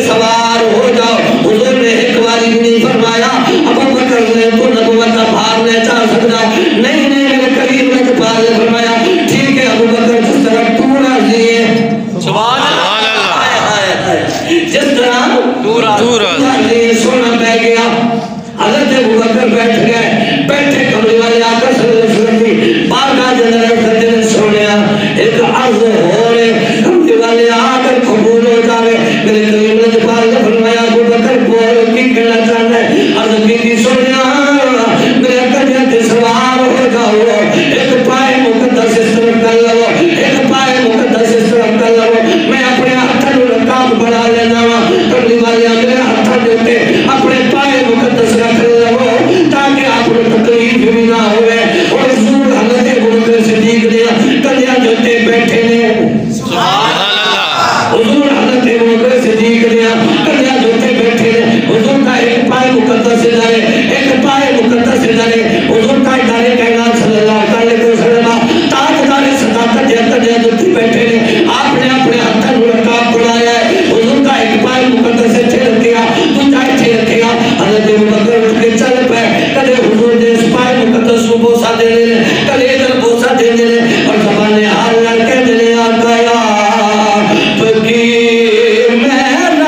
سوار ہو جاؤ. حضور نے ایک باری بھی نہیں فرمایا ابو بکر نے تو نبوت کا بھار لے جا سکتا. نہیں میرے کریم نے بھار نے فرمایا ٹھیک ہے ابو بکر جس طرح تو راضی ہے سبحان اللہ جس طرح تو راضی سونا بہ گیا. حضرت ابو بکر بیٹھ گئے. بیٹھے کمرے والے آ کر صلی اللہ علیہ وسلم کی بارگاہ جنرل کرتے ہیں سونیا ایک عرض ہو رہے. کمرے والے آ کر قبول ہو جاوے. میرے کریم نے جبال نے فرمایا ابو بکر بول کی کہنا چاہتا ہے. عرض کی سونیا میرے کلیہ کے سوار ہو جاؤ. ایک پائے مقدس اس طرف کر لو. ایک پائے مقدس اس طرف کر لو. میں اپنے ہاتھوں رکاب بڑھا لینا وا. کمرے والے میرے ہاتھوں دیتے اپنے پائے مقدس رکھ لو تاکہ آپ کو تکلیف بھی نہ ہوئے. اور حضور حضرت ابو بکر صدیق نے کلیہ جوتے بیٹھے نے سبحان اللہ. حضور حضرت ابو بکر صدیق نے کلیہ جوتے بیٹھے نے. حضور کا ایک پائے مقدس ادھر ہے ایک پائے مقدس ادھر ہے. حضور کا ادارے کائنات صلی اللہ علیہ وسلم تاجدار صداقت یا کلیہ جوتے بیٹھے نے. آپ نے اپنے ہاتھوں رکاب بڑھایا ہے. حضور کا ایک پائے مقدس اتھے رکھیا دوجا اتھے رکھیا. حضرت ابو بکر اٹھ کے چل پائے. کدے حضور نے اس پائے مقدس کو بوسہ دے لے کدے ادھر بوسہ دے لے اور زبان حال لڑ کے دلے آقا یا فقیر مہران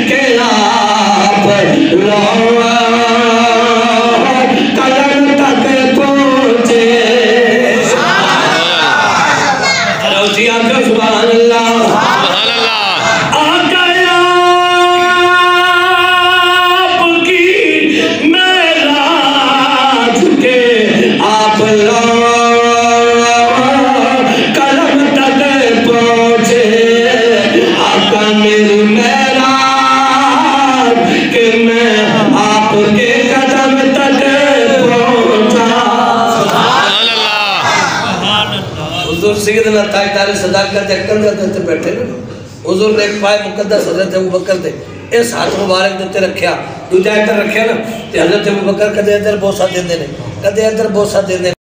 کے آپ قدم تک پہنچے. روزی آقا سبحان اللہ آقا یا فقیر مہران کے آپ قدم تک پہنچے. آقا میری مہران کہ میں آپ کے قدم تک پہنچا. حضور سیدنا تاجدار صداقت اکل دیتے بیٹھے نا. حضور نے ایک پائے مقدس حضرت ابو بکر دے اس ہاتھ مبارک دیتے رکھیا دوجہ ادھر رکھیا نا. حضرت ابو بکر کدے ادھر بوسہ دے دینے کدے ادھر بوسہ دے دینے.